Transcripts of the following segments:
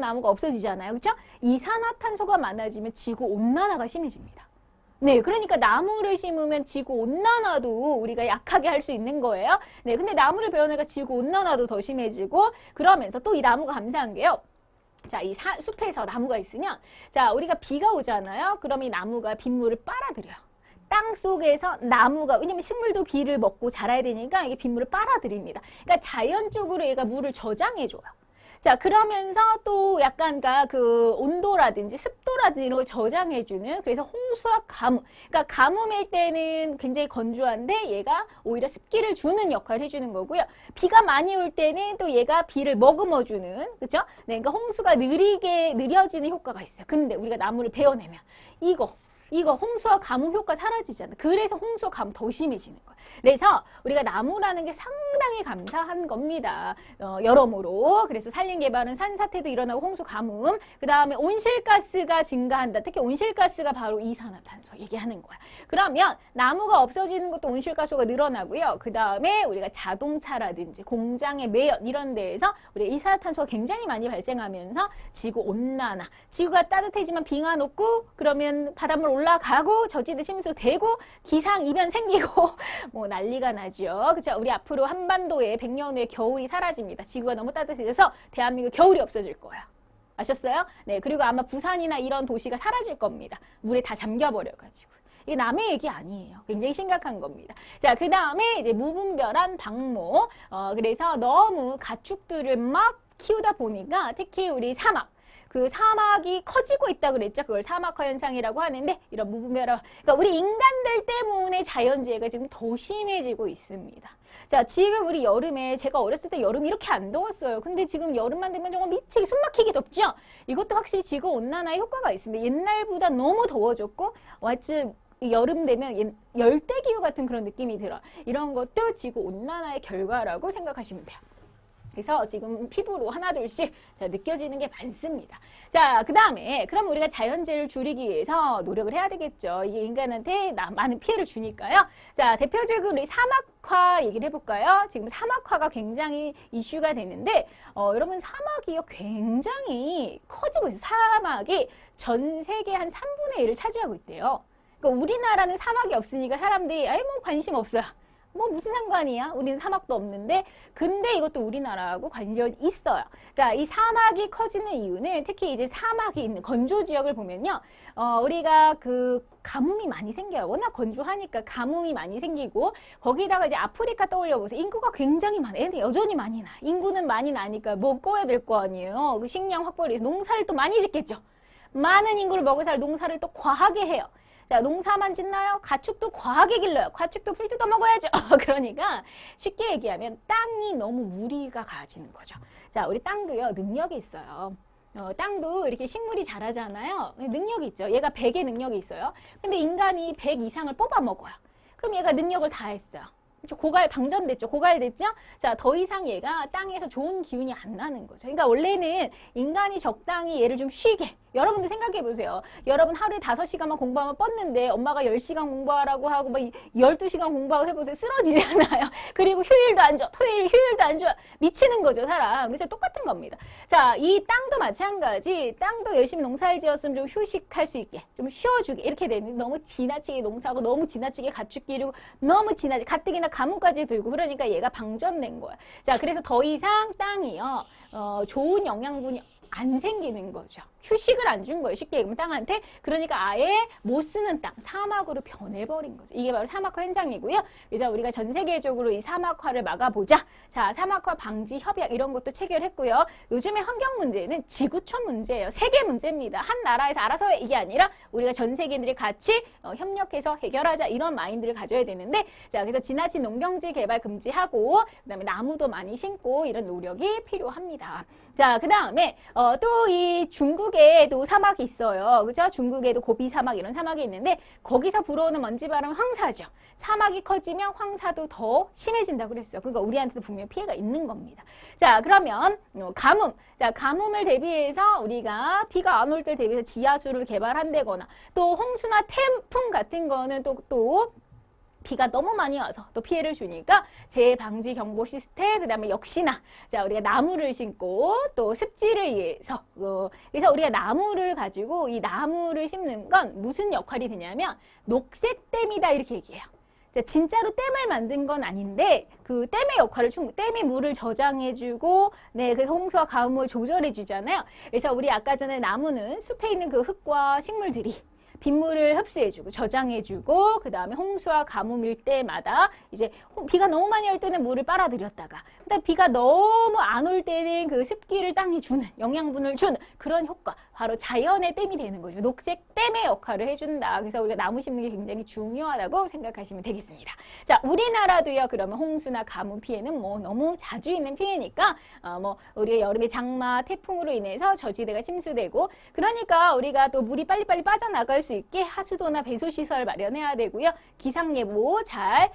나무가 없어지잖아요. 그렇죠? 이산화탄소가 많아지면 지구온난화가 심해집니다. 네, 그러니까 나무를 심으면 지구온난화도 우리가 약하게 할 수 있는 거예요. 네, 근데 나무를 베어내니까 지구온난화도 더 심해지고 그러면서 또 이 나무가 감사한 게요. 자, 이 숲에서 나무가 있으면 자, 우리가 비가 오잖아요. 그럼 이 나무가 빗물을 빨아들여요. 땅 속에서 나무가, 왜냐면 식물도 비를 먹고 자라야 되니까 이게 빗물을 빨아들입니다. 그러니까 자연적으로 얘가 물을 저장해줘요. 자, 그러면서 또 약간 그 온도라든지 습도라든지 이런 걸 저장해주는, 그래서 홍수와 가뭄. 그러니까 가뭄일 때는 굉장히 건조한데 얘가 오히려 습기를 주는 역할을 해주는 거고요. 비가 많이 올 때는 또 얘가 비를 머금어주는, 그죠? 네, 그러니까 홍수가 느려지는 효과가 있어요. 근데 우리가 나무를 베어내면 이거 홍수와 가뭄 효과 사라지잖아. 그래서 홍수와 가뭄 더 심해지는 거야. 그래서 우리가 나무라는 게 상당히 감사한 겁니다. 여러모로. 그래서 산림개발은 산사태도 일어나고 홍수, 가뭄. 그 다음에 온실가스가 증가한다. 특히 온실가스가 바로 이산화탄소 얘기하는 거야. 그러면 나무가 없어지는 것도 온실가스가 늘어나고요. 그 다음에 우리가 자동차라든지 공장의 매연 이런 데에서 우리가 이산화탄소가 굉장히 많이 발생하면서 지구온난화. 지구가 따뜻해지면 빙하 녹고 그러면 바닷물 올라가고 저지대 침수 되고 기상이변 생기고 뭐 난리가 나죠. 그렇죠? 우리 앞으로 한반도에 100년 후에 겨울이 사라집니다. 지구가 너무 따뜻해져서 대한민국 겨울이 없어질 거야. 아셨어요? 네, 그리고 아마 부산이나 이런 도시가 사라질 겁니다. 물에 다 잠겨버려가지고. 이게 남의 얘기 아니에요. 굉장히 심각한 겁니다. 자, 그 다음에 이제 무분별한 방모. 그래서 너무 가축들을 막 키우다 보니까 특히 우리 사막. 그 사막이 커지고 있다고 그랬죠. 그걸 사막화 현상이라고 하는데 이런 무분별한, 그러니까 우리 인간들 때문에 자연재해가 지금 더 심해지고 있습니다. 자, 지금 우리 여름에 제가 어렸을 때 여름이 이렇게 안 더웠어요. 근데 지금 여름만 되면 정말 미치게 숨막히게 덥죠. 이것도 확실히 지구온난화의 효과가 있습니다. 옛날보다 너무 더워졌고 완전 여름 되면 열대기후 같은 그런 느낌이 들어요. 이런 것도 지구온난화의 결과라고 생각하시면 돼요. 그래서 지금 피부로 하나둘씩 느껴지는 게 많습니다. 자, 그 다음에 그럼 우리가 자연재해를 줄이기 위해서 노력을 해야 되겠죠. 이게 인간한테 많은 피해를 주니까요. 자, 대표적으로 우리 사막화 얘기를 해볼까요? 지금 사막화가 굉장히 이슈가 되는데 여러분 사막이요 굉장히 커지고 있어요. 사막이 전 세계 한 3분의 1을 차지하고 있대요. 그러니까 우리나라는 사막이 없으니까 사람들이 뭐 관심 없어요. 뭐 무슨 상관이야? 우리는 사막도 없는데. 근데 이것도 우리나라하고 관련이 있어요. 자, 이 사막이 커지는 이유는 특히 이제 사막이 있는 건조 지역을 보면요. 우리가 그 가뭄이 많이 생겨요. 워낙 건조하니까 가뭄이 많이 생기고 거기다가 이제 아프리카 떠올려 보세요. 인구가 굉장히 많아요. 근데 여전히 많이 나. 인구는 많이 나니까 먹어야 될 거 아니에요. 그 식량 확보를 위해서 농사를 또 많이 짓겠죠. 많은 인구를 먹여 살 농사를 또 과하게 해요. 자, 농사만 짓나요? 가축도 과하게 길러요. 가축도 풀 뜯어 먹어야죠. 그러니까 쉽게 얘기하면 땅이 너무 무리가 가지는 거죠. 자, 우리 땅도요, 능력이 있어요. 땅도 이렇게 식물이 자라잖아요. 능력이 있죠. 얘가 100의 능력이 있어요. 근데 인간이 100 이상을 뽑아 먹어요. 그럼 얘가 능력을 다 했어요. 방전됐죠. 고갈됐죠. 자, 더 이상 얘가 땅에서 좋은 기운이 안 나는 거죠. 그러니까 원래는 인간이 적당히 얘를 좀 쉬게. 여러분들 생각해 보세요. 여러분 하루에 5시간만 공부하면 뻗는데 엄마가 10시간 공부하라고 하고 막 12시간 공부하고 해보세요. 쓰러지잖아요. 그리고 휴일도 안 줘. 토요일 휴일도 안 줘. 미치는 거죠, 사람. 그래서 똑같은 겁니다. 자, 이 땅도 마찬가지. 땅도 열심히 농사를 지었으면 좀 휴식할 수 있게, 좀 쉬어주게 이렇게 되는데 너무 지나치게 농사하고 너무 지나치게 가축 기르고 너무 지나치게 가뜩이나 가뭄까지 들고 그러니까 얘가 방전된 거야. 자, 그래서 더 이상 땅이요. 좋은 영양분이 안 생기는 거죠. 휴식을 안 준 거예요. 쉽게 얘기하면 땅한테. 그러니까 아예 못 쓰는 땅, 사막으로 변해버린 거죠. 이게 바로 사막화 현상이고요. 그래서 우리가 전 세계적으로 이 사막화를 막아보자. 자, 사막화 방지 협약 이런 것도 체결했고요. 요즘에 환경 문제는 지구촌 문제예요. 세계 문제입니다. 한 나라에서 알아서 해 이게 아니라 우리가 전 세계인들이 같이 협력해서 해결하자 이런 마인드를 가져야 되는데, 자, 그래서 지나친 농경지 개발 금지하고 그다음에 나무도 많이 심고 이런 노력이 필요합니다. 자, 그다음에 또 이 중국에도 사막이 있어요. 그죠? 중국에도 고비 사막 이런 사막이 있는데 거기서 불어오는 먼지바람 황사죠. 사막이 커지면 황사도 더 심해진다고 그랬어요. 그러니까 우리한테도 분명 피해가 있는 겁니다. 자, 그러면 가뭄. 자, 가뭄을 대비해서 우리가 비가 안 올 때 대비해서 지하수를 개발한다거나 또 홍수나 태풍 같은 거는 또 비가 너무 많이 와서 또 피해를 주니까 재해방지 경보 시스템, 그다음에 역시나 자 우리가 나무를 심고 또 습지를 위해서 그래서 우리가 나무를 가지고 이 나무를 심는 건 무슨 역할이 되냐면 녹색댐이다 이렇게 얘기해요. 자, 진짜로 댐을 만든 건 아닌데 그 댐의 역할을 댐이 물을 저장해주고 네 그래서 홍수와 가뭄을 조절해주잖아요. 그래서 우리 아까 전에 나무는 숲에 있는 그 흙과 식물들이 빗물을 흡수해주고 저장해주고 그 다음에 홍수와 가뭄일 때마다 이제 비가 너무 많이 올 때는 물을 빨아들였다가 그다음 비가 너무 안 올 때는 그 습기를 땅에 주는 영양분을 주는 그런 효과 바로 자연의 댐이 되는 거죠. 녹색 댐의 역할을 해준다. 그래서 우리가 나무 심는 게 굉장히 중요하다고 생각하시면 되겠습니다. 자 우리나라도요 그러면 홍수나 가뭄 피해는 뭐 너무 자주 있는 피해니까 뭐 우리 여름에 장마 태풍으로 인해서 저지대가 침수되고 그러니까 우리가 또 물이 빨리빨리 빠져나갈 수 있게 하수도나 배수시설 마련해야 되고요. 기상예보 잘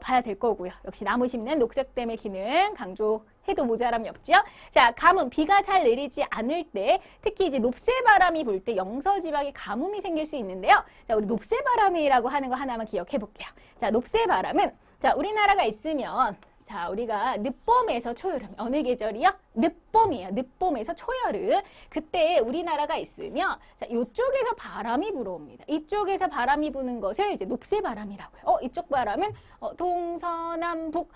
봐야 될 거고요. 역시 나무 심는 녹색댐의 기능 강조해도 모자람이 없죠. 자, 가뭄, 비가 잘 내리지 않을 때 특히 이제 높새바람이 불 때 영서지방에 가뭄이 생길 수 있는데요. 자, 우리 높새바람이라고 하는 거 하나만 기억해 볼게요. 자, 높새바람은 자, 우리나라가 있으면 자, 우리가 늦봄에서 초여름 어느 계절이요? 늦봄이에요. 늦봄에서 초여름. 그때 우리나라가 있으면 자, 이쪽에서 바람이 불어옵니다. 이쪽에서 바람이 부는 것을 이제 높새바람이라고 해요. 이쪽 바람은 동서남북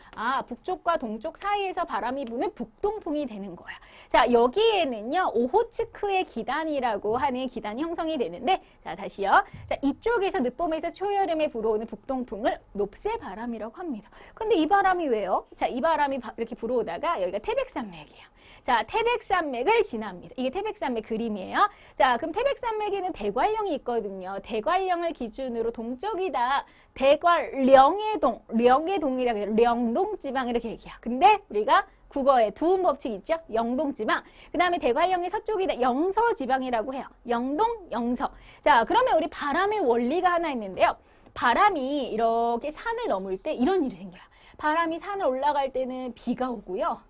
북쪽과 동쪽 사이에서 바람이 부는 북동풍이 되는 거야. 자, 여기에는요. 오호츠크의 기단이라고 하는 기단이 형성이 되는데 자, 다시요. 자, 이쪽에서 늦봄에서 초여름에 불어오는 북동풍을 높새바람이라고 합니다. 근데 이 바람이 왜요? 자, 이 바람이 이렇게 불어오다가 여기가 태백산맥이에요. 자, 태백산맥을 지납니다. 이게 태백산맥 그림이에요. 자, 그럼 태백산맥에는 대관령이 있거든요. 대관령을 기준으로 동쪽이다. 대관령의동, 령의동이라고 해요. 령동지방 이렇게 얘기해요. 근데 우리가 국어에 두음 법칙 있죠? 영동지방. 그 다음에 대관령의 서쪽이다. 영서지방이라고 해요. 영동, 영서. 자, 그러면 우리 바람의 원리가 하나 있는데요. 바람이 이렇게 산을 넘을 때 이런 일이 생겨요. 바람이 산을 올라갈 때는 비가 오고요.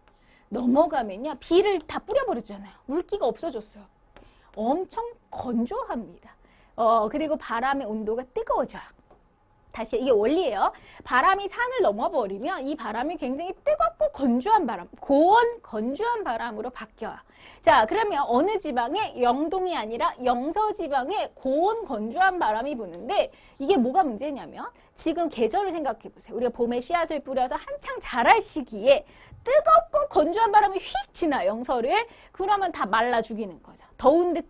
넘어가면요. 비를 다 뿌려버렸잖아요. 물기가 없어졌어요. 엄청 건조합니다. 그리고 바람의 온도가 뜨거워져요. 다시 이게 원리예요. 바람이 산을 넘어버리면 이 바람이 굉장히 뜨겁고 건조한 바람, 고온 건조한 바람으로 바뀌어요. 자, 그러면 어느 지방에 영동이 아니라 영서지방에 고온 건조한 바람이 부는데 이게 뭐가 문제냐면 지금 계절을 생각해 보세요. 우리가 봄에 씨앗을 뿌려서 한창 자랄 시기에 뜨겁고 건조한 바람이 휙 지나 영서를 그러면 다 말라 죽이는 거죠. 더운데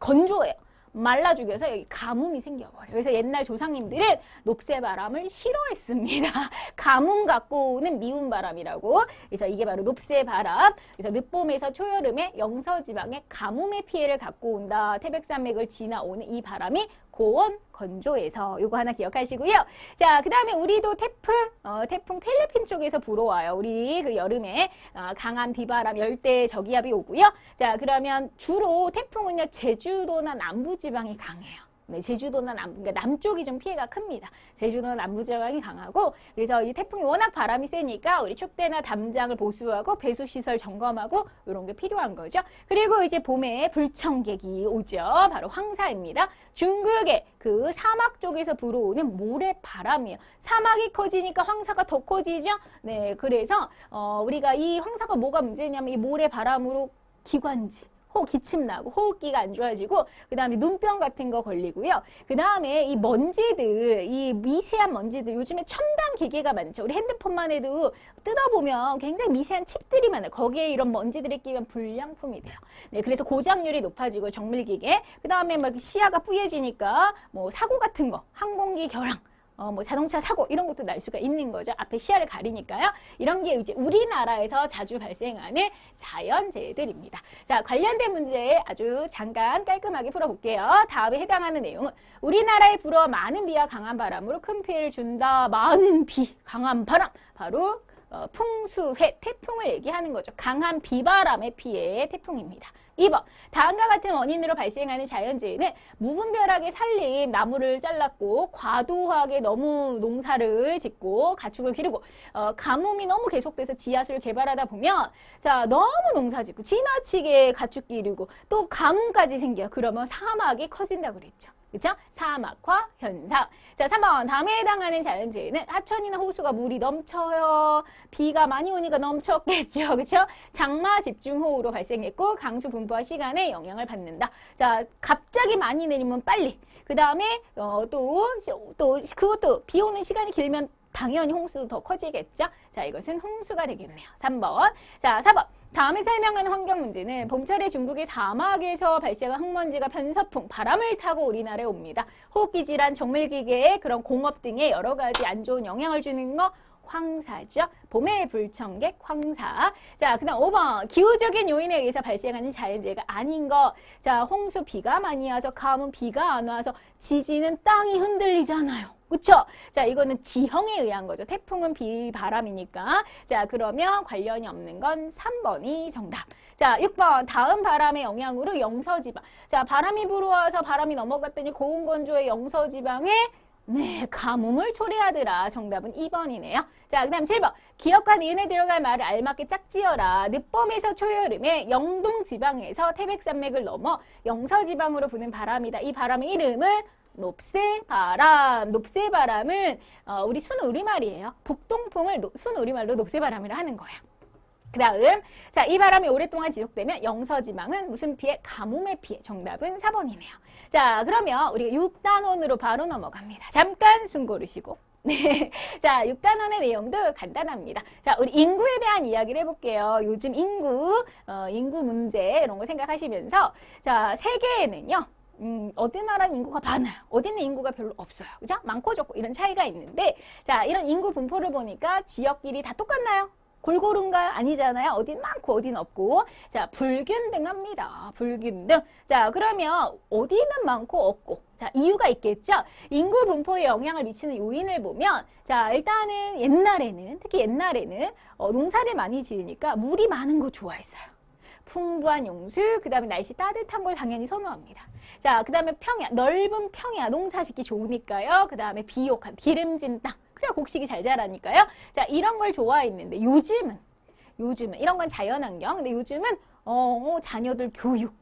건조해요. 말라 죽여서 여기 가뭄이 생겨버려요. 그래서 옛날 조상님들은 높새바람을 싫어했습니다. 가뭄 갖고 오는 미운 바람이라고. 그래서 이게 바로 높새바람. 그래서 늦봄에서 초여름에 영서지방에 가뭄의 피해를 갖고 온다. 태백산맥을 지나오는 이 바람이 고온 건조해서 요거 하나 기억하시고요. 자, 그 다음에 우리도 태풍 필리핀 쪽에서 불어와요. 우리 그 여름에 강한 비바람, 열대 저기압이 오고요. 자, 그러면 주로 태풍은요 제주도나 남부지방이 강해요. 네, 제주도나 그러니까 남쪽이 좀 피해가 큽니다. 제주도나 남부지방이 강하고 그래서 이 태풍이 워낙 바람이 세니까 우리 축대나 담장을 보수하고 배수시설 점검하고 이런 게 필요한 거죠. 그리고 이제 봄에 불청객이 오죠. 바로 황사입니다. 중국의 그 사막 쪽에서 불어오는 모래바람이에요. 사막이 커지니까 황사가 더 커지죠. 네, 그래서 우리가 이 황사가 뭐가 문제냐면 이 모래바람으로 기관지 기침 나고 호흡기가 안 좋아지고 그 다음에 눈병 같은 거 걸리고요. 그 다음에 이 먼지들, 이 미세한 먼지들 요즘에 첨단 기계가 많죠. 우리 핸드폰만 해도 뜯어보면 굉장히 미세한 칩들이 많아요. 거기에 이런 먼지들이 끼면 불량품이 돼요. 네, 그래서 고장률이 높아지고 정밀기계 그 다음에 막 시야가 뿌얘지니까 뭐 사고 같은 거, 항공기 결항 뭐 자동차 사고 이런 것도 날 수가 있는 거죠. 앞에 시야를 가리니까요. 이런 게 이제 우리나라에서 자주 발생하는 자연재해들입니다. 자, 관련된 문제 아주 잠깐 깔끔하게 풀어볼게요. 다음에 해당하는 내용은 우리나라에 불어 많은 비와 강한 바람으로 큰 피해를 준다. 많은 비, 강한 바람. 바로 풍수해, 태풍을 얘기하는 거죠. 강한 비바람의 피해, 태풍입니다. 2번, 다음과 같은 원인으로 발생하는 자연재해는 무분별하게 산림, 나무를 잘랐고 과도하게 너무 농사를 짓고 가축을 기르고 가뭄이 너무 계속돼서 지하수를 개발하다 보면 자 너무 농사 짓고 지나치게 가축 기르고 또 가뭄까지 생겨요. 그러면 사막이 커진다고 그랬죠. 그쵸? 사막화 현상. 자, 3번. 다음에 해당하는 자연재해는 하천이나 호수가 물이 넘쳐요. 비가 많이 오니까 넘쳤겠죠. 그쵸? 장마 집중호우로 발생했고 강수 분포와 시간에 영향을 받는다. 자, 갑자기 많이 내리면 빨리. 그 다음에 또 그것도 비 오는 시간이 길면 당연히 홍수도 더 커지겠죠. 자, 이것은 홍수가 되겠네요. 3번. 자, 4번. 다음에 설명하는 환경 문제는 봄철에 중국의 사막에서 발생한 흙먼지가 편서풍, 바람을 타고 우리나라에 옵니다. 호흡기 질환, 정밀기계에 그런 공업 등의 여러 가지 안 좋은 영향을 주는 거 황사죠. 봄의 불청객 황사. 자, 그다음 5번. 기후적인 요인에 의해서 발생하는 자연재해가 아닌 거. 자, 홍수 비가 많이 와서 가뭄 비가 안 와서 지진은 땅이 흔들리잖아요. 그쵸? 자, 이거는 지형에 의한 거죠. 태풍은 비바람이니까. 자, 그러면 관련이 없는 건 3번이 정답. 자, 6번. 다음 바람의 영향으로 영서지방. 자, 바람이 불어와서 바람이 넘어갔더니 고온 건조의 영서지방에 네, 가뭄을 초래하더라. 정답은 2번이네요. 자, 그 다음 7번. 기역과 니은에 들어갈 말을 알맞게 짝지어라. 늦봄에서 초여름에 영동지방에서 태백산맥을 넘어 영서지방으로 부는 바람이다. 이 바람의 이름은 높새바람. 높새바람은 우리 순우리말이에요. 북동풍을 순우리말로 높새바람이라 하는 거예요. 그 다음, 자, 이 바람이 오랫동안 지속되면 영서지방은 무슨 피해? 가뭄의 피해. 정답은 4번이네요. 자, 그러면 우리가 6단원으로 바로 넘어갑니다. 잠깐 숨 고르시고. 네. 자, 6단원의 내용도 간단합니다. 자, 우리 인구에 대한 이야기를 해볼게요. 요즘 인구 문제 이런 거 생각하시면서 자, 세계에는요. 어느 나라는 인구가 많아요. 어디는 인구가 별로 없어요. 그죠? 많고 적고 이런 차이가 있는데 자, 이런 인구 분포를 보니까 지역끼리 다 똑같나요? 골고루인가요? 아니잖아요. 어딘 많고 어딘 없고. 자, 불균등합니다. 불균등. 자, 그러면 어디는 많고 없고. 자, 이유가 있겠죠? 인구 분포에 영향을 미치는 요인을 보면 자, 일단은 옛날에는 특히 옛날에는 농사를 많이 지으니까 물이 많은 거 좋아했어요. 풍부한 용수, 그 다음에 날씨 따뜻한 걸 당연히 선호합니다. 자, 그 다음에 평야, 넓은 평야, 농사 짓기 좋으니까요. 그 다음에 비옥한, 기름진 땅. 그래야 곡식이 잘 자라니까요. 자, 이런 걸 좋아했는데 요즘은 이런 건 자연환경. 근데 요즘은 자녀들 교육.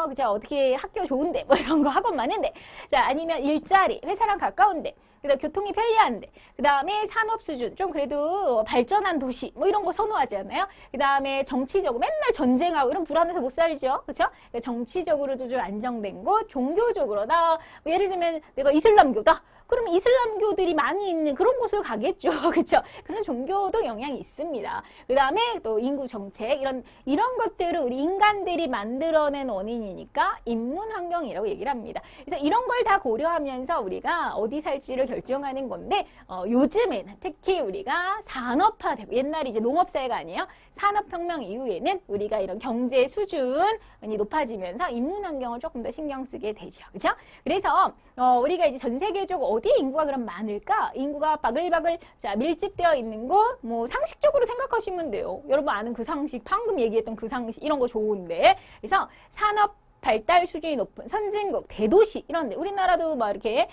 그죠? 어떻게 학교 좋은데 뭐 이런 거 학원 많은데. 자, 아니면 일자리, 회사랑 가까운데. 그다음 교통이 편리한데. 그다음에 산업 수준 좀 그래도 발전한 도시 뭐 이런 거 선호하잖아요. 그다음에 정치적으로 맨날 전쟁하고 이런 불안해서 못 살죠. 그렇죠? 그러니까 정치적으로도 좀 안정된 곳, 종교적으로 나 뭐 예를 들면 내가 이슬람교다. 그러면 이슬람교들이 많이 있는 그런 곳을 가겠죠. 그렇죠? 그런 종교도 영향이 있습니다. 그다음에 또 인구 정책 이런 것들을 우리 인간들이 만들어낸 원인이니까 인문 환경이라고 얘기를 합니다. 그래서 이런 걸 다 고려하면서 우리가 어디 살지를 결정하는 건데 요즘에는 특히 우리가 산업화되고 옛날에 이제 농업사회가 아니에요. 산업혁명 이후에는 우리가 이런 경제 수준이 높아지면서 인문 환경을 조금 더 신경 쓰게 되죠. 그렇죠? 그래서 우리가 이제 전 세계적으로 어디에 인구가 그럼 많을까? 인구가 바글바글 자, 밀집되어 있는 곳, 뭐 상식적으로 생각하시면 돼요. 여러분 아는 그 상식, 방금 얘기했던 그 상식 이런 거 좋은데. 그래서 산업 발달 수준이 높은 선진국, 대도시 이런데 우리나라도 막 이렇게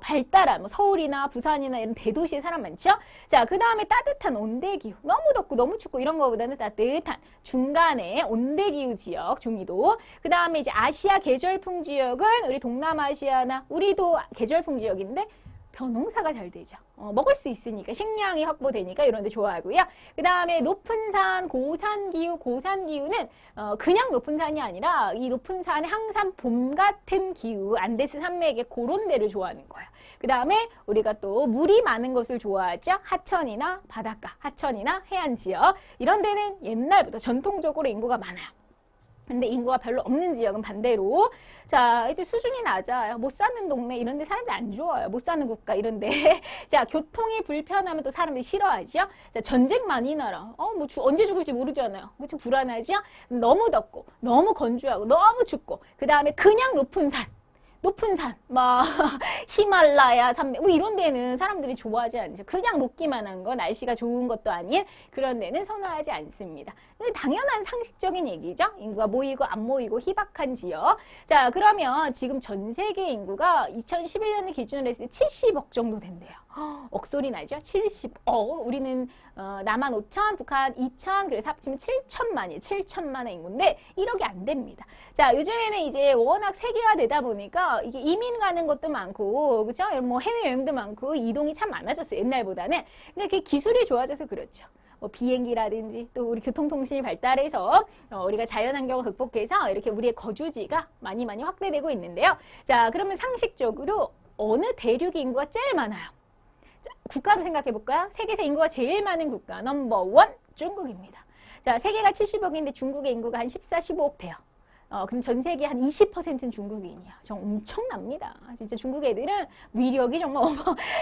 발달한 뭐 서울이나 부산이나 이런 대도시에 사람 많죠? 자, 그 다음에 따뜻한 온대기후, 너무 덥고 너무 춥고 이런 거보다는 따뜻한 중간에 온대기후 지역, 중위도. 그 다음에 이제 아시아 계절풍 지역은 우리 동남아시아나 우리도 계절풍 지역인데 벼농사가 잘 되죠. 먹을 수 있으니까 식량이 확보되니까 이런 데 좋아하고요. 그 다음에 높은 산, 고산기후, 고산기후는 그냥 높은 산이 아니라 이 높은 산에 항상 봄 같은 기후, 안데스 산맥의 그런 데를 좋아하는 거예요. 그 다음에 우리가 또 물이 많은 것을 좋아하죠. 하천이나 바닷가, 하천이나 해안 지역 이런 데는 옛날부터 전통적으로 인구가 많아요. 근데 인구가 별로 없는 지역은 반대로 자, 이제 수준이 낮아요. 못 사는 동네 이런 데 사람들이 안 좋아요. 못 사는 국가 이런 데. 자, 교통이 불편하면 또 사람들이 싫어하죠. 자, 전쟁 많이 나라. 뭐 언제 죽을지 모르잖아요. 그렇죠? 불안하죠? 너무 덥고 너무 건조하고 너무 춥고 그다음에 그냥 높은 산, 막 히말라야 산맥 뭐 이런 데는 사람들이 좋아하지 않죠. 그냥 높기만 한 거, 날씨가 좋은 것도 아닌 그런 데는 선호하지 않습니다. 근데 당연한 상식적인 얘기죠. 인구가 모이고 안 모이고 희박한 지역. 자, 그러면 지금 전 세계 인구가 2011년을 기준으로 했을 때 70억 정도 된대요. 억소리 나죠? 70억. 우리는 남한 5천, 북한 2천, 그래서 합치면 7천만이 7천만의 인구인데 1억이 안 됩니다. 자, 요즘에는 이제 워낙 세계화되다 보니까 이게 이민 가는 것도 많고, 그죠? 뭐 해외 여행도 많고 이동이 참 많아졌어요. 옛날보다는. 그러니까 기술이 좋아져서 그렇죠. 뭐 비행기라든지 또 우리 교통통신이 발달해서 우리가 자연환경을 극복해서 이렇게 우리의 거주지가 많이 확대되고 있는데요. 자, 그러면 상식적으로 어느 대륙의 인구가 제일 많아요? 자, 국가로 생각해 볼까요? 세계에서 인구가 제일 많은 국가 넘버 원 중국입니다. 자, 세계가 70억인데 중국의 인구가 한 14, 15억 돼요. 그럼 전 세계 한 20%는 중국인이야. 정말 엄청납니다. 진짜 중국 애들은 위력이 정말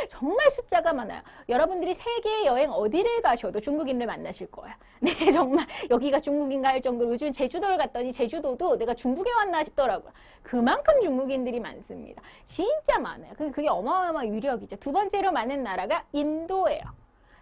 정말 숫자가 많아요. 여러분들이 세계 여행 어디를 가셔도 중국인들 만나실 거예요. 네, 정말 여기가 중국인가 할 정도로 요즘 제주도를 갔더니 제주도도 내가 중국에 왔나 싶더라고요. 그만큼 중국인들이 많습니다. 진짜 많아요. 그게 어마어마한 위력이죠. 두 번째로 많은 나라가 인도예요.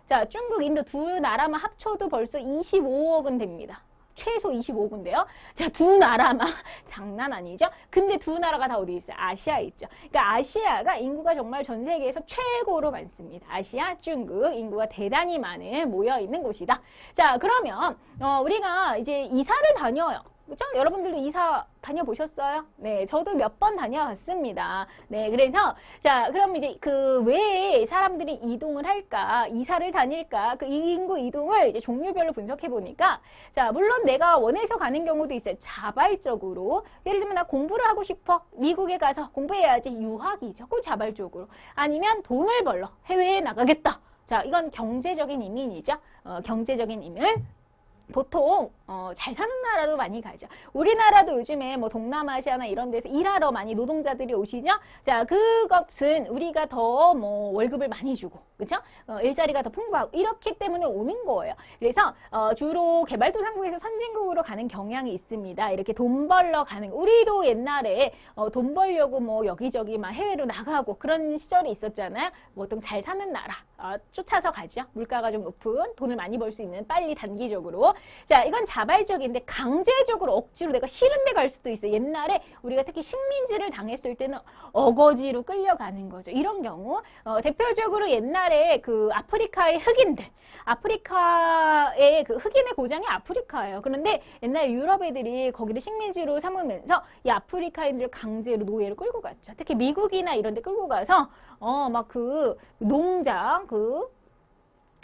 자, 중국, 인도 두 나라만 합쳐도 벌써 25억은 됩니다. 최소 25군데요. 자, 두 나라만 장난 아니죠? 근데 두 나라가 다 어디 있어요? 아시아에 있죠. 그러니까 아시아가 인구가 정말 전 세계에서 최고로 많습니다. 아시아, 중국 인구가 대단히 많은 모여 있는 곳이다. 자, 그러면 우리가 이제 이사를 다녀요. 그죠? 여러분들도 이사 다녀보셨어요? 네, 저도 몇 번 다녀왔습니다. 네, 그래서 자, 그럼 이제 그 왜 사람들이 이동을 할까? 이사를 다닐까? 그 인구 이동을 이제 종류별로 분석해 보니까 자, 물론 내가 원해서 가는 경우도 있어요. 자발적으로. 예를 들면 나 공부를 하고 싶어. 미국에 가서 공부해야지. 유학이죠. 그 자발적으로. 아니면 돈을 벌러 해외에 나가겠다. 자, 이건 경제적인 이민이죠. 경제적인 이민. 보통 잘 사는 나라로 많이 가죠. 우리나라도 요즘에 뭐 동남아시아나 이런 데서 일하러 많이 노동자들이 오시죠. 자, 그것은 우리가 더 뭐 월급을 많이 주고, 그렇죠? 일자리가 더 풍부하고 이렇기 때문에 오는 거예요. 그래서 주로 개발도상국에서 선진국으로 가는 경향이 있습니다. 이렇게 돈 벌러 가는. 우리도 옛날에 돈 벌려고 뭐 여기저기 막 해외로 나가고 그런 시절이 있었잖아요. 보통 잘 사는 나라 쫓아서 가죠. 물가가 좀 높은 돈을 많이 벌 수 있는 빨리 단기적으로. 자, 이건 자발적인데 강제적으로 억지로 내가 싫은 데 갈 수도 있어요. 옛날에 우리가 특히 식민지를 당했을 때는 어거지로 끌려가는 거죠. 이런 경우 대표적으로 옛날에 그 아프리카의 흑인들, 아프리카의 그 흑인의 고장이 아프리카예요. 그런데 옛날 유럽 애들이 거기를 식민지로 삼으면서 이 아프리카인들을 강제로 노예로 끌고 갔죠. 특히 미국이나 이런 데 끌고 가서 막 그 농장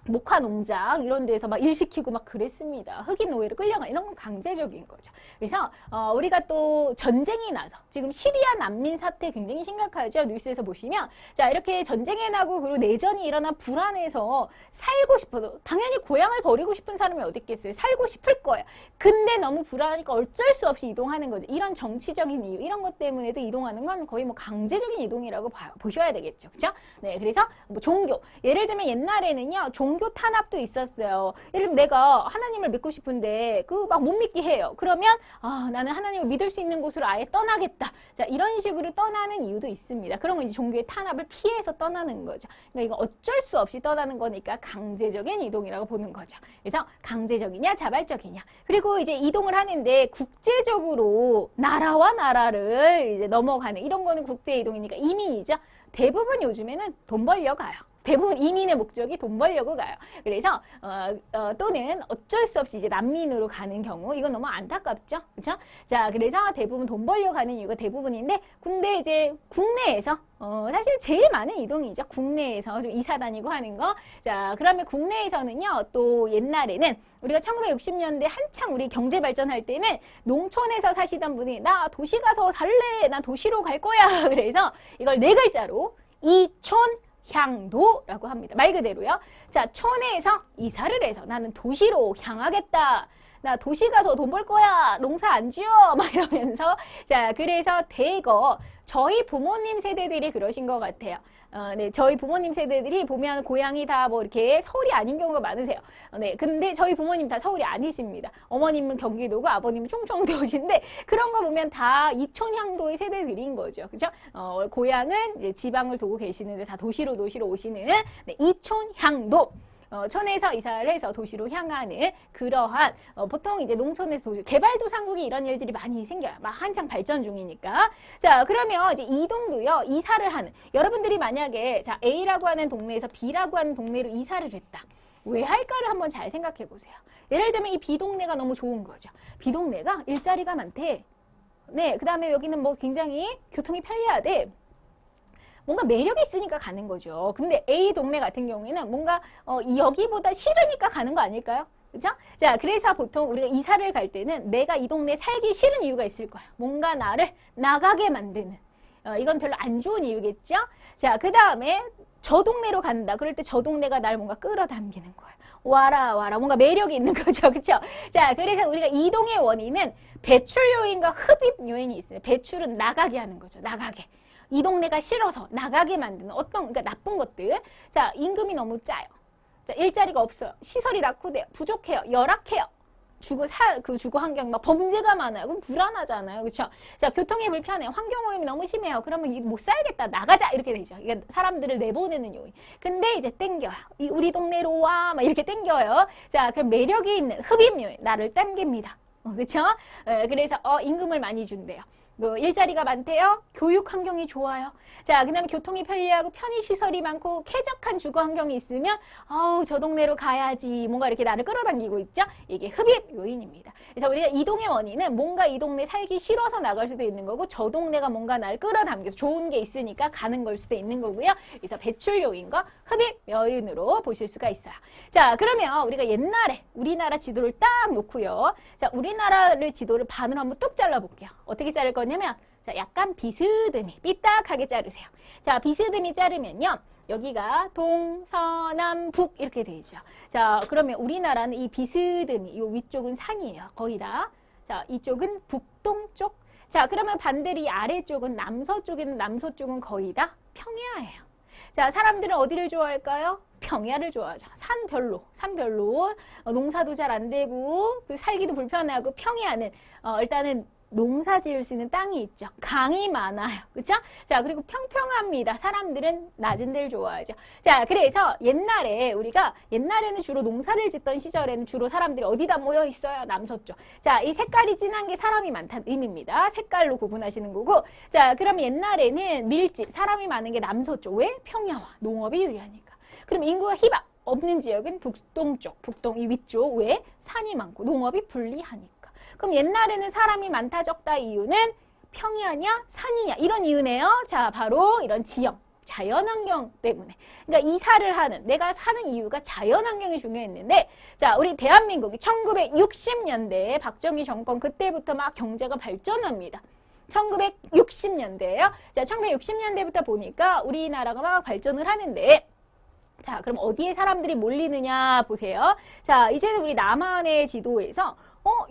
목화 농장 이런 데서 막 일 시키고 막 그랬습니다. 흑인 노예로 끌려가 이런 건 강제적인 거죠. 그래서 우리가 또 전쟁이 나서 지금 시리아 난민 사태 굉장히 심각하죠. 뉴스에서 보시면 자, 이렇게 전쟁이 나고 그리고 내전이 일어나 불안해서 살고 싶어도 당연히 고향을 버리고 싶은 사람이 어디 있겠어요. 살고 싶을 거예요. 근데 너무 불안하니까 어쩔 수 없이 이동하는 거죠. 이런 정치적인 이유 이런 것 때문에도 이동하는 건 거의 뭐 강제적인 이동이라고 보셔야 되겠죠. 그렇죠? 네, 그래서 뭐 종교 예를 들면 옛날에는요. 종교 탄압도 있었어요. 예를 들면 내가 하나님을 믿고 싶은데 그 막 못 믿게 해요. 그러면 나는 하나님을 믿을 수 있는 곳으로 아예 떠나겠다. 자, 이런 식으로 떠나는 이유도 있습니다. 그런 건 이제 종교의 탄압을 피해서 떠나는 거죠. 그러니까 이거 어쩔 수 없이 떠나는 거니까 강제적인 이동이라고 보는 거죠. 그래서 강제적이냐 자발적이냐. 그리고 이제 이동을 하는데 국제적으로 나라와 나라를 이제 넘어가는 이런 거는 국제 이동이니까 이민이죠. 대부분 요즘에는 돈 벌려 가요. 대부분 이민의 목적이 돈 벌려고 가요. 그래서 또는 어쩔 수 없이 이제 난민으로 가는 경우 이건 너무 안타깝죠, 그렇죠? 자, 그래서 대부분 돈 벌려 가는 이유가 대부분인데, 근데 이제 국내에서 사실 제일 많은 이동이죠. 국내에서 좀 이사 다니고 하는 거. 자, 그러면 국내에서는요, 또 옛날에는 우리가 1960년대 한창 우리 경제 발전할 때는 농촌에서 사시던 분이 나 도시 가서 살래, 나 도시로 갈 거야. 그래서 이걸 네 글자로 이촌 향도라고 합니다. 말 그대로요. 자, 촌에서 이사를 해서 나는 도시로 향하겠다. 나 도시 가서 돈 벌 거야. 농사 안 지어. 막 이러면서. 자, 그래서 대거 저희 부모님 세대들이 그러신 것 같아요. 네, 저희 부모님 세대들이 보면 고향이 다 뭐 이렇게 서울이 아닌 경우가 많으세요. 네, 근데 저희 부모님 다 서울이 아니십니다. 어머님은 경기도고 아버님은 충청도신데 그런 거 보면 다 이촌향도의 세대들인 거죠. 그죠? 고향은 이제 지방을 두고 계시는데 다 도시로 오시는 네, 이촌향도. 촌에서 이사를 해서 도시로 향하는 그러한 보통 이제 농촌에서 개발도상국이 이런 일들이 많이 생겨요. 막 한창 발전 중이니까. 자, 그러면 이제 이동도요. 이사를 하는 여러분들이 만약에 자 A라고 하는 동네에서 B라고 하는 동네로 이사를 했다. 왜 할까를 한번 잘 생각해 보세요. 예를 들면 이 B 동네가 너무 좋은 거죠. B 동네가 일자리가 많대. 네, 그 다음에 여기는 뭐 굉장히 교통이 편리하대. 뭔가 매력이 있으니까 가는 거죠. 근데 A 동네 같은 경우에는 뭔가 여기보다 싫으니까 가는 거 아닐까요? 그죠? 자, 그래서 보통 우리가 이사를 갈 때는 내가 이 동네에 살기 싫은 이유가 있을 거야. 뭔가 나를 나가게 만드는. 이건 별로 안 좋은 이유겠죠? 자, 그 다음에 저 동네로 간다. 그럴 때 저 동네가 날 뭔가 끌어당기는 거야. 와라 와라 뭔가 매력이 있는 거죠. 그렇죠? 자, 그래서 우리가 이동의 원인은 배출 요인과 흡입 요인이 있어요. 배출은 나가게 하는 거죠. 나가게. 이 동네가 싫어서 나가게 만드는 어떤 그러니까 나쁜 것들. 자, 임금이 너무 짜요. 자, 일자리가 없어요. 시설이 낙후돼요. 부족해요. 열악해요. 주거 환경 막 범죄가 많아요. 그럼 불안하잖아요. 그렇죠? 자, 교통이 불편해요. 환경 오염이 너무 심해요. 그러면 못 살겠다. 나가자. 이렇게 되죠. 이게 사람들을 내보내는 요인. 근데 이제 땡겨요. 우리 동네로 와. 막 이렇게 땡겨요. 자, 그럼 매력이 있는 흡입 요인. 나를 땡깁니다. 그렇죠? 그래서 임금을 많이 준대요. 일자리가 많대요. 교육 환경이 좋아요. 자, 그다음에 교통이 편리하고 편의시설이 많고 쾌적한 주거 환경이 있으면 저 동네로 가야지. 뭔가 이렇게 나를 끌어당기고 있죠. 이게 흡입 요인입니다. 그래서 우리가 이동의 원인은 뭔가 이 동네 살기 싫어서 나갈 수도 있는 거고 저 동네가 뭔가 나를 끌어당겨서 좋은 게 있으니까 가는 걸 수도 있는 거고요. 그래서 배출 요인과 흡입 요인으로 보실 수가 있어요. 자, 그러면 우리가 옛날에 우리나라 지도를 딱 놓고요. 자, 우리나라를 지도를 반으로 한번 뚝 잘라볼게요. 어떻게 자를 거냐면 자, 약간 비스듬히 삐딱하게 자르세요. 자, 비스듬히 자르면요. 여기가 동, 서, 남, 북 이렇게 되죠. 자, 그러면 우리나라는 이 비스듬히 이 위쪽은 산이에요. 거의 다. 자, 이쪽은 북동쪽. 자, 그러면 반대로 이 아래쪽은 남서쪽에는 남서쪽은 거의 다 평야예요. 자, 사람들은 어디를 좋아할까요? 평야를 좋아하죠. 산 별로. 농사도 잘 안 되고 살기도 불편하고 평야는 일단은 농사 지을 수 있는 땅이 있죠. 강이 많아요. 그렇죠? 자, 그리고 평평합니다. 사람들은 낮은 데를 좋아하죠. 자, 그래서 옛날에는 주로 농사를 짓던 시절에는 주로 사람들이 어디다 모여 있어요? 남서쪽. 자, 이 색깔이 진한 게 사람이 많다는 의미입니다. 색깔로 구분하시는 거고. 자, 그럼 옛날에는 밀집, 사람이 많은 게 남서쪽. 왜? 평야와 농업이 유리하니까. 그럼 인구가 희박 없는 지역은 북동쪽, 북동 이 위쪽. 왜? 산이 많고 농업이 불리하니까. 그럼 옛날에는 사람이 많다 적다 이유는 평야냐 산이냐 이런 이유네요. 자, 바로 이런 지형, 자연환경 때문에. 그러니까 이사를 하는 내가 사는 이유가 자연환경이 중요했는데 자, 우리 대한민국이 1960년대에 박정희 정권 그때부터 막 경제가 발전합니다. 1960년대예요. 자, 1960년대부터 보니까 우리나라가 막 발전을 하는데 자, 그럼 어디에 사람들이 몰리느냐 보세요. 자, 이제는 우리 남한의 지도에서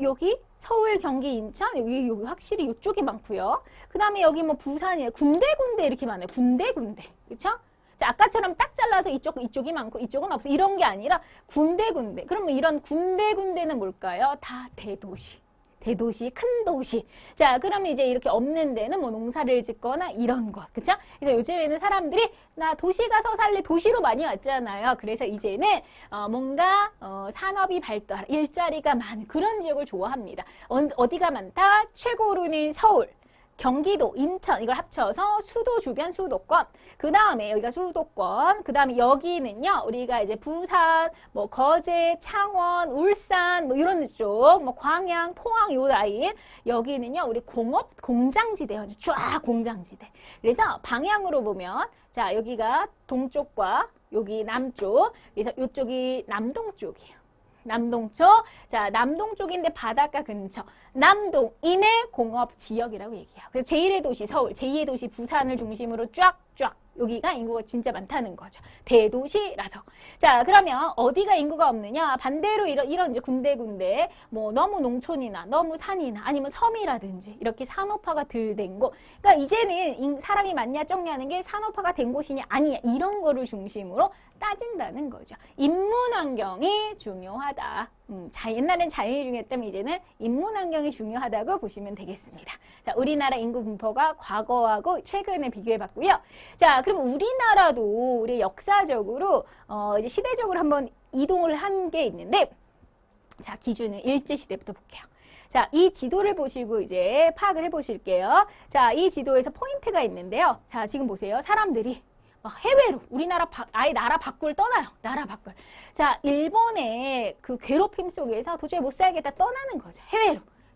여기 서울, 경기, 인천 여기 확실히 이쪽이 많고요. 그 다음에 여기 뭐 부산이에요. 군데군데 이렇게 많아요. 군데군데. 그렇죠? 자, 아까처럼 딱 잘라서 이쪽이 많고 이쪽은 없어. 이런 게 아니라 군데군데. 그러면 이런 군데군데는 뭘까요? 다 대도시. 대도시, 큰 도시. 자, 그러면 이제 이렇게 없는 데는 뭐 농사를 짓거나 이런 것. 그쵸? 그래서 요즘에는 사람들이 나 도시 가서 살래 도시로 많이 왔잖아요. 그래서 이제는 뭔가 산업이 발달, 일자리가 많은 그런 지역을 좋아합니다. 어디가 많다? 최고로는 서울. 경기도, 인천 이걸 합쳐서 수도 주변 수도권. 그 다음에 여기가 수도권. 그 다음에 여기는요. 우리가 이제 부산, 뭐 거제, 창원, 울산 뭐 이런 쪽, 뭐 광양, 포항 요 라인. 여기는요. 우리 공장지대요. 쫙 공장지대. 그래서 방향으로 보면 자, 여기가 동쪽과 여기 남쪽. 그래서 이쪽이 남동쪽이에요. 남동쪽. 자, 남동쪽인데 바닷가 근처. 남동 이내 공업 지역이라고 얘기해요. 그래서 제1의 도시 서울, 제2의 도시 부산을 중심으로 쫙쫙 여기가 인구가 진짜 많다는 거죠. 대도시라서. 자, 그러면 어디가 인구가 없느냐? 반대로 이런 이제 군데군데 뭐 너무 농촌이나 너무 산이나 아니면 섬이라든지 이렇게 산업화가 덜 된 곳. 그러니까 이제는 사람이 많냐 적냐는 게 산업화가 된 곳이냐 아니냐 이런 거를 중심으로 따진다는 거죠. 인문 환경이 중요하다. 옛날엔 자연이 중요했다면 이제는 인문 환경이 중요하다고 보시면 되겠습니다. 자, 우리나라 인구 분포가 과거하고 최근에 비교해 봤고요. 자, 그럼 우리나라도 우리 역사적으로 이제 시대적으로 한번 이동을 한 게 있는데, 자, 기준은 일제시대부터 볼게요. 자, 이 지도를 보시고 이제 파악을 해보실게요. 자, 이 지도에서 포인트가 있는데요. 자, 지금 보세요. 사람들이 막 해외로 우리나라 아예 나라 밖을 떠나요. 나라 밖을. 자, 일본의 그 괴롭힘 속에서 도저히 못 살겠다 떠나는 거죠.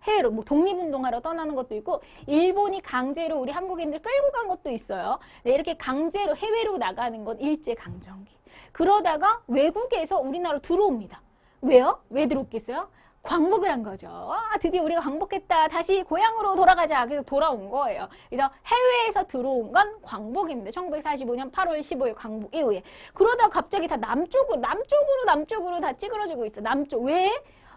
해외로 뭐 독립운동하러 떠나는 것도 있고 일본이 강제로 우리 한국인들 끌고 간 것도 있어요. 네, 이렇게 강제로 해외로 나가는 건 일제강점기. 그러다가 외국에서 우리나라로 들어옵니다. 왜요? 왜 들어오겠어요? 광복을 한 거죠. 아, 드디어 우리가 광복했다. 다시 고향으로 돌아가자. 그래서 돌아온 거예요. 그래서 해외에서 들어온 건 광복입니다. 1945년 8월 15일 광복 이후에. 그러다 갑자기 다 남쪽으로 다 찌그러지고 있어. 남쪽. 왜?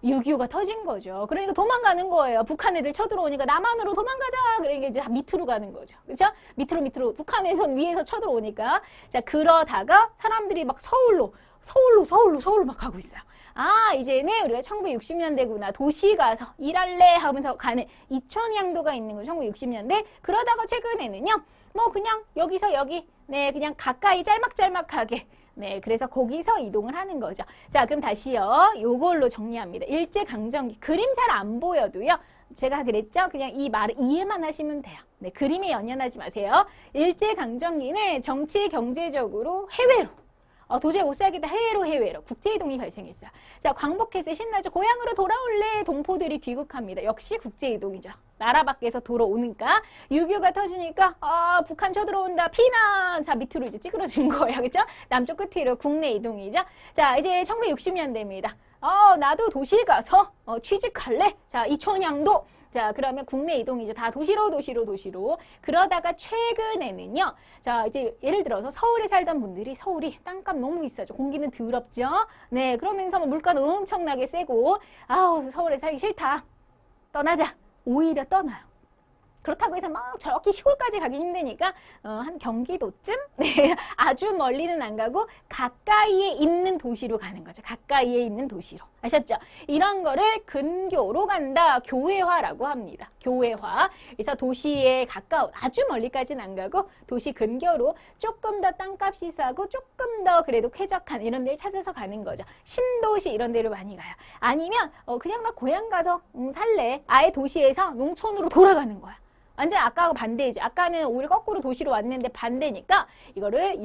6.25가 터진 거죠. 그러니까 도망가는 거예요. 북한 애들 쳐들어오니까 남한으로 도망가자. 그러니까 이제 다 밑으로 가는 거죠. 그렇죠? 밑으로. 북한에선 위에서 쳐들어오니까. 자, 그러다가 사람들이 막 서울로 막 가고 있어요. 아, 이제는 우리가 1960년대구나. 도시 가서 일할래 하면서 가는 이촌양도가 있는 거 1960년대. 그러다가 최근에는요. 뭐 그냥 여기서 여기 네, 그냥 가까이 짤막짤막하게 네, 그래서 거기서 이동을 하는 거죠. 자, 그럼 다시요. 요걸로 정리합니다. 일제강점기. 그림 잘 안 보여도요. 제가 그랬죠? 그냥 이 말을 이해만 하시면 돼요. 네, 그림에 연연하지 마세요. 일제강점기는 정치, 경제적으로 해외로. 도저히 못 살겠다. 해외로 국제이동이 발생했어요. 자, 광복해서 신나죠. 고향으로 돌아올래. 동포들이 귀국합니다. 역시 국제이동이죠. 나라 밖에서 돌아오니까 6.25가 터지니까 북한 쳐들어온다. 피난. 자, 밑으로 이제 찌그러진 거예요. 그렇죠? 남쪽 끝으로 국내 이동이죠. 자, 이제 1960년대입니다. 나도 도시 가서 취직할래. 자, 이촌양도. 자, 그러면 국내 이동이죠. 다 도시로. 그러다가 최근에는요. 자, 이제 예를 들어서 서울에 살던 분들이 서울이 땅값 너무 비싸죠. 공기는 더럽죠. 네, 그러면서 물가는 엄청나게 세고 아우, 서울에 살기 싫다. 떠나자. 오히려 떠나요. 그렇다고 해서 막 저렇게 시골까지 가기 힘드니까 한 경기도쯤? 네, 아주 멀리는 안 가고 가까이에 있는 도시로 가는 거죠. 가까이에 있는 도시로. 아셨죠? 이런 거를 근교로 간다. 교외화라고 합니다. 교외화. 그래서 도시에 가까운 아주 멀리까지는 안 가고 도시 근교로 조금 더 땅값이 싸고 조금 더 그래도 쾌적한 이런 데를 찾아서 가는 거죠. 신도시 이런 데로 많이 가요. 아니면 그냥 나 고향 가서 살래. 아예 도시에서 농촌으로 돌아가는 거야. 완전 아까하고 반대이지. 아까는 오히려 거꾸로 도시로 왔는데 반대니까 이거를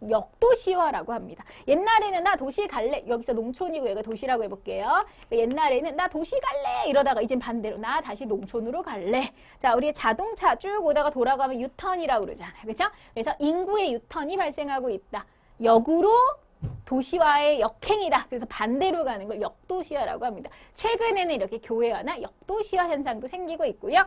역도시화라고 합니다. 옛날에는 나 도시 갈래. 여기서 농촌이고 여기가 도시라고 해볼게요. 옛날에는 나 도시 갈래. 이러다가 이젠 반대로 나 다시 농촌으로 갈래. 자, 우리 자동차 쭉 오다가 돌아가면 유턴이라고 그러잖아요. 그렇죠? 그래서 인구의 유턴이 발생하고 있다. 역으로 도시화의 역행이다. 그래서 반대로 가는 걸 역도시화라고 합니다. 최근에는 이렇게 교외화나 역도시화 현상도 생기고 있고요.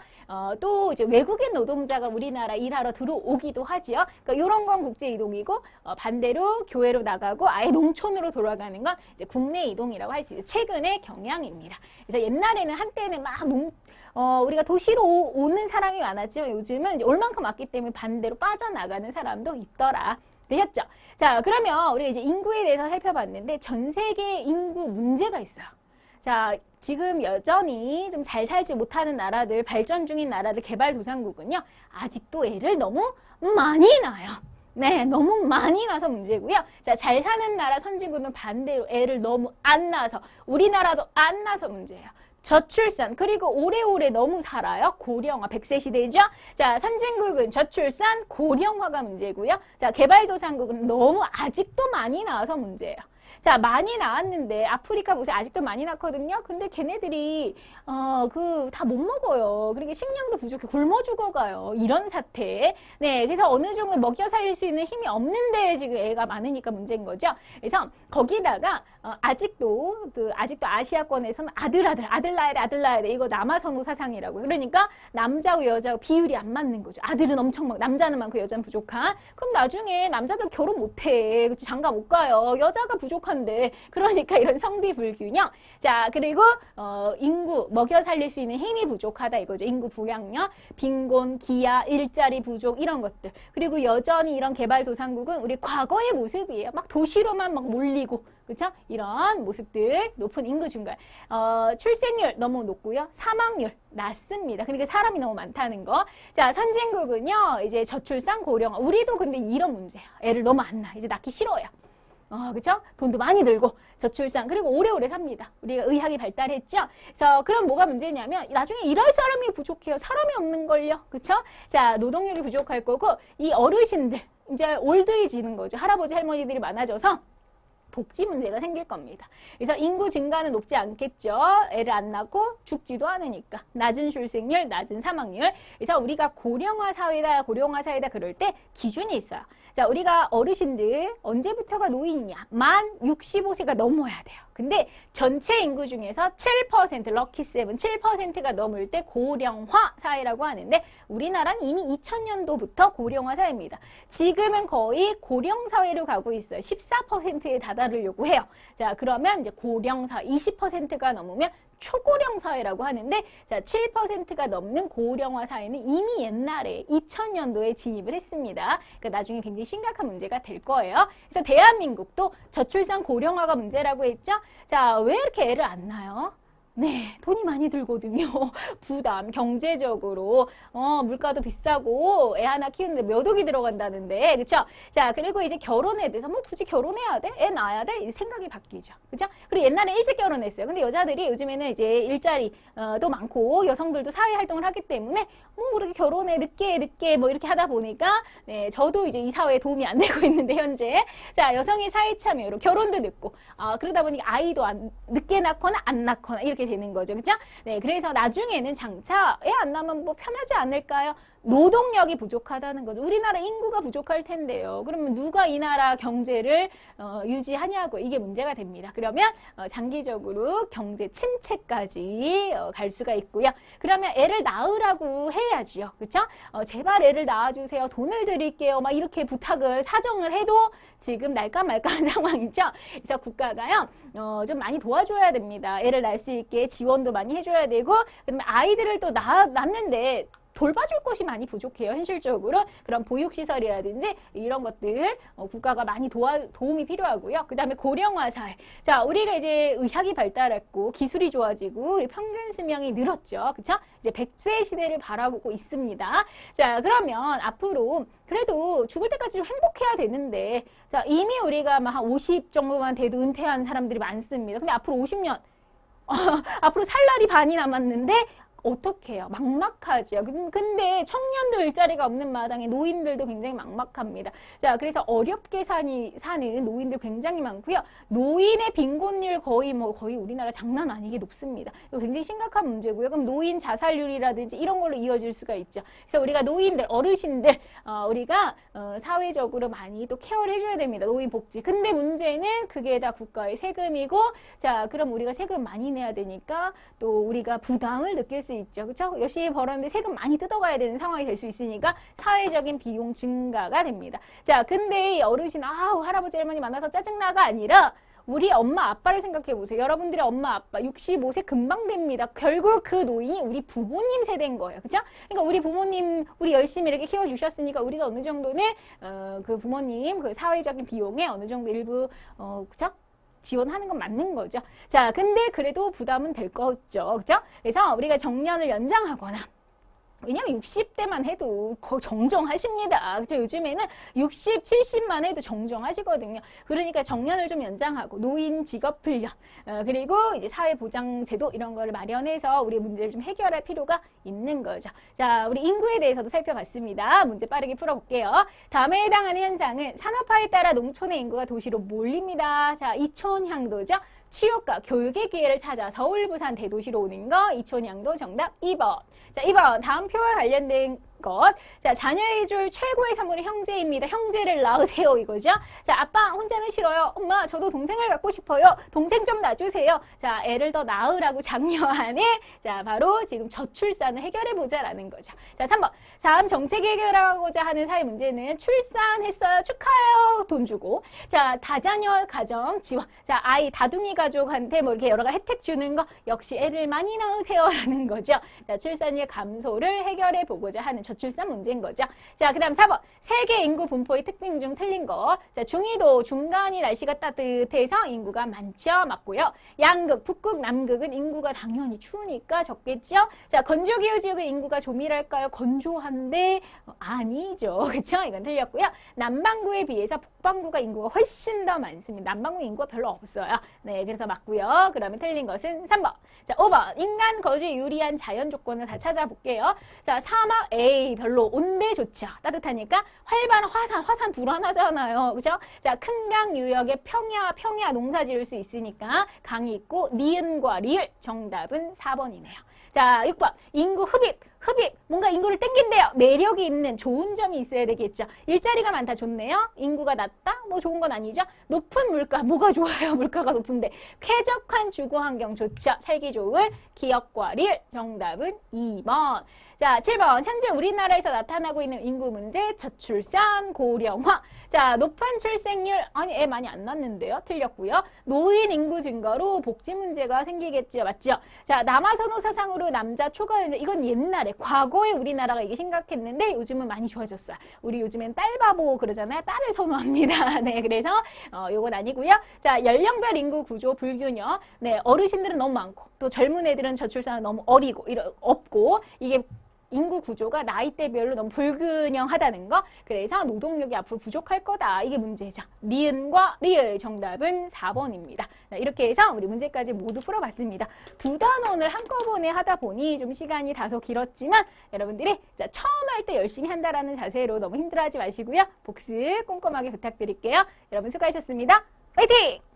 또 이제 외국인 노동자가 우리나라 일하러 들어오기도 하지요. 그러니까 이런 건 국제 이동이고 반대로 교외로 나가고 아예 농촌으로 돌아가는 건 이제 국내 이동이라고 할 수 있어요. 최근의 경향입니다. 그래서 옛날에는 한때는 막 우리가 도시로 오는 사람이 많았지만 요즘은 이제 올 만큼 왔기 때문에 반대로 빠져나가는 사람도 있더라. 되셨죠? 자, 그러면 우리가 이제 인구에 대해서 살펴봤는데 전 세계 인구 문제가 있어요. 자, 지금 여전히 좀 잘 살지 못하는 나라들, 발전 중인 나라들, 개발도상국은요. 아직도 애를 너무 많이 낳아요. 네, 너무 많이 낳아서 문제고요. 자, 잘 사는 나라 선진국은 반대로 애를 너무 안 낳아서 우리나라도 안 낳아서 문제예요. 저출산, 그리고 오래오래 너무 살아요. 고령화, 100세 시대죠. 자, 선진국은 저출산, 고령화가 문제고요. 자, 개발도상국은 너무 아직도 많이 나와서 문제예요. 자, 많이 나왔는데 아프리카 보세요. 아직도 많이 낳거든요. 근데 걔네들이 다 못 먹어요. 그러니까 식량도 부족해 굶어 죽어가요. 이런 사태. 네, 그래서 어느 정도 먹여 살릴 수 있는 힘이 없는데 지금 애가 많으니까 문제인 거죠. 그래서 거기다가 아직도 아시아권에서는 아들 낳아야 돼. 이거 남아선호 사상이라고. 그러니까 남자하고 여자하고 비율이 안 맞는 거죠. 아들은 엄청 남자는 많고 여자는 부족한. 그럼 나중에 남자들 결혼 못 해. 그치? 장가 못 가요. 여자가 부족한데. 그러니까 이런 성비 불균형. 자, 그리고 인구 먹여 살릴 수 있는 힘이 부족하다 이거죠. 인구 부양력, 빈곤, 기아, 일자리 부족 이런 것들. 그리고 여전히 이런 개발도상국은 우리 과거의 모습이에요. 막 도시로만 막 몰리고. 그렇죠? 이런 모습들, 높은 인구 증가, 출생률 너무 높고요. 사망률 낮습니다. 그러니까 사람이 너무 많다는 거. 자, 선진국은요. 이제 저출산 고령화. 우리도 근데 이런 문제예요. 애를 너무 안 낳아. 이제 낳기 싫어요. 그쵸? 돈도 많이 들고 저출산 그리고 오래오래 삽니다. 우리가 의학이 발달했죠. 그래서 그럼 뭐가 문제냐면 나중에 일할 사람이 부족해요. 사람이 없는 걸요. 그쵸? 자, 노동력이 부족할 거고 이 어르신들 이제 올드해지는 거죠. 할아버지 할머니들이 많아져서 복지 문제가 생길 겁니다. 그래서 인구 증가는 높지 않겠죠. 애를 안 낳고 죽지도 않으니까. 낮은 출생률, 낮은 사망률. 그래서 우리가 고령화 사회다, 고령화 사회다 그럴 때 기준이 있어요. 자, 우리가 어르신들 언제부터가 노인이냐? 만 65세가 넘어야 돼요. 근데 전체 인구 중에서 7%, 럭키 세븐 7%가 넘을 때 고령화 사회라고 하는데 우리나라는 이미 2000년도부터 고령화 사회입니다. 지금은 거의 고령 사회로 가고 있어요. 14%에 다다르려고 해요. 자, 그러면 이제 고령 사회 20%가 넘으면 초고령 사회라고 하는데 자, 7%가 넘는 고령화 사회는 이미 옛날에 2000년도에 진입을 했습니다. 그러니까 나중에 굉장히 심각한 문제가 될 거예요. 그래서 대한민국도 저출산 고령화가 문제라고 했죠. 자, 왜 이렇게 애를 안 낳아요? 네, 돈이 많이 들거든요. 부담, 경제적으로 물가도 비싸고 애 하나 키우는데 몇 억이 들어간다는데, 그쵸? 자, 그리고 이제 결혼에 대해서 뭐 굳이 결혼해야 돼? 애 낳아야 돼? 이 생각이 바뀌죠. 그쵸? 그리고 옛날에 일찍 결혼했어요. 근데 여자들이 요즘에는 이제 일자리 도 많고 여성들도 사회 활동을 하기 때문에 뭐 그렇게 결혼에 늦게 뭐 이렇게 하다 보니까 네, 저도 이제 이 사회에 도움이 안 되고 있는데 현재 자, 여성의 사회 참여로 결혼도 늦고 그러다 보니까 아이도 늦게 낳거나 안 낳거나 이렇게 되는 거죠. 그죠? 네, 그래서 나중에는 장차 애 안 낳으면 뭐 편하지 않을까요? 노동력이 부족하다는 거죠. 우리나라 인구가 부족할 텐데요. 그러면 누가 이 나라 경제를 유지하냐고 이게 문제가 됩니다. 그러면 장기적으로 경제 침체까지 갈 수가 있고요. 그러면 애를 낳으라고 해야지요. 그렇죠? 제발 애를 낳아주세요. 돈을 드릴게요. 막 이렇게 부탁을 사정을 해도 지금 날까 말까한 상황이죠. 그래서 국가가요 좀 많이 도와줘야 됩니다. 애를 낳을 수 있게 지원도 많이 해줘야 되고 그다음에 아이들을 또 낳는데 돌봐줄 것이 많이 부족해요. 현실적으로 그런 보육시설이라든지 이런 것들 국가가 많이 도움이 필요하고요. 그 다음에 고령화 사회. 자, 우리가 이제 의학이 발달했고 기술이 좋아지고 우리 평균 수명이 늘었죠. 그쵸? 이제 100세 시대를 바라보고 있습니다. 자, 그러면 앞으로 그래도 죽을 때까지 좀 행복해야 되는데 자, 이미 우리가 막 한 50 정도만 돼도 은퇴한 사람들이 많습니다. 근데 앞으로 50년 앞으로 살 날이 반이 남았는데 어떻게 해요? 막막하죠. 근데 청년도 일자리가 없는 마당에 노인들도 굉장히 막막합니다. 자, 그래서 어렵게 사는 노인들 굉장히 많고요. 노인의 빈곤율 거의 우리나라 장난 아니게 높습니다. 이거 굉장히 심각한 문제고요. 그럼 노인 자살률이라든지 이런 걸로 이어질 수가 있죠. 그래서 우리가 노인들, 어르신들 우리가 사회적으로 많이 또 케어를 해줘야 됩니다. 노인 복지. 근데 문제는 그게 다 국가의 세금이고 자, 그럼 우리가 세금 많이 내야 되니까 또 우리가 부담을 느낄 수 있죠. 그렇죠? 열심히 벌었는데 세금 많이 뜯어가야 되는 상황이 될 수 있으니까 사회적인 비용 증가가 됩니다. 자, 근데 이 어르신 할아버지 할머니 만나서 짜증나가 아니라 우리 엄마 아빠를 생각해 보세요. 여러분들의 엄마 아빠 65세 금방 됩니다. 결국 그 노인이 우리 부모님 세대인 거예요. 그렇죠? 그러니까 우리 부모님 우리 열심히 이렇게 키워 주셨으니까 우리가 어느 정도는 그 부모님 그 사회적인 비용에 어느 정도 일부 그렇죠? 지원하는 건 맞는 거죠. 자, 근데 그래도 부담은 될 거죠. 그죠? 그래서 우리가 정년을 연장하거나 왜냐면 60대만 해도 정정하십니다. 그죠? 요즘에는 60, 70만 해도 정정하시거든요. 그러니까 정년을 좀 연장하고 노인 직업 훈련 그리고 이제 사회보장제도 이런 거를 마련해서 우리 문제를 좀 해결할 필요가 있는 거죠. 자, 우리 인구에 대해서도 살펴봤습니다. 문제 빠르게 풀어볼게요. 다음에 해당하는 현상은 산업화에 따라 농촌의 인구가 도시로 몰립니다. 자, 이촌향도죠. 취업과 교육의 기회를 찾아 서울, 부산, 대도시로 오는 거 이촌향도 정답 2번. 자, 2번 다음 표와 관련된 것. 자, 자녀에게 줄 최고의 선물은 형제입니다. 형제를 낳으세요 이거죠. 자, 아빠 혼자는 싫어요. 엄마 저도 동생을 갖고 싶어요. 동생 좀 낳아주세요. 자, 애를 더 낳으라고 장려하는 자, 바로 지금 저출산을 해결해보자라는 거죠. 자, 3번 다음 정책 해결하고자 하는 사회 문제는 출산했어요. 축하해요. 돈 주고. 자, 다자녀 가정 지원. 자, 아이 다둥이 가족한테 뭐 이렇게 여러 가지 혜택 주는 거 역시 애를 많이 낳으세요라는 거죠. 자, 출산율 감소를 해결해보고자 하는 저출산 문제인 거죠. 자, 그 다음 4번. 세계 인구 분포의 특징 중 틀린 거. 자, 중위도 중간이 날씨가 따뜻해서 인구가 많죠. 맞고요. 양극, 북극, 남극은 인구가 당연히 추우니까 적겠죠. 자, 건조기후 지역의 인구가 조밀할까요? 건조한데 아니죠. 그렇죠? 이건 틀렸고요. 남반구에 비해서 북반구가 인구가 훨씬 더 많습니다. 남반구 인구가 별로 없어요. 네, 그래서 맞고요. 그러면 틀린 것은 3번. 자, 5번. 인간 거주에 유리한 자연 조건을 다 찾아볼게요. 자, 사막 A 별로 온대 좋죠. 따뜻하니까 활발한 화산 불안하잖아요. 그죠? 자, 큰 강 유역에 평야 농사 지을 수 있으니까 강이 있고 니은과 리을 정답은 4번이네요. 자, 6번. 인구 흡입. 뭔가 인구를 땡긴대요. 매력이 있는 좋은 점이 있어야 되겠죠. 일자리가 많다 좋네요. 인구가 낮다? 뭐 좋은 건 아니죠. 높은 물가. 뭐가 좋아요? 물가가 높은데. 쾌적한 주거 환경 좋죠. 살기 좋은 기역과 리을 정답은 2번. 자, 7번. 현재 우리나라에서 나타나고 있는 인구 문제, 저출산, 고령화. 자, 높은 출생률, 아니 애 많이 안 낳는데요. 틀렸고요. 노인 인구 증가로 복지 문제가 생기겠죠. 맞죠? 자, 남아선호 사상으로 남자 초과연자, 이건 옛날에, 과거에 우리나라가 이게 심각했는데 요즘은 많이 좋아졌어요. 우리 요즘엔 딸바보 그러잖아요. 딸을 선호합니다. 네, 그래서 요건 아니고요. 자, 연령별 인구 구조 불균형. 네, 어르신들은 너무 많고 또 젊은 애들은 저출산은 너무 어리고 없고 이게 인구 구조가 나이대별로 너무 불균형하다는 거. 그래서 노동력이 앞으로 부족할 거다. 이게 문제죠. 니은과 리을 정답은 4번입니다. 이렇게 해서 우리 문제까지 모두 풀어봤습니다. 두 단원을 한꺼번에 하다 보니 좀 시간이 다소 길었지만 여러분들이 처음 할 때 열심히 한다라는 자세로 너무 힘들어하지 마시고요. 복습 꼼꼼하게 부탁드릴게요. 여러분 수고하셨습니다. 화이팅!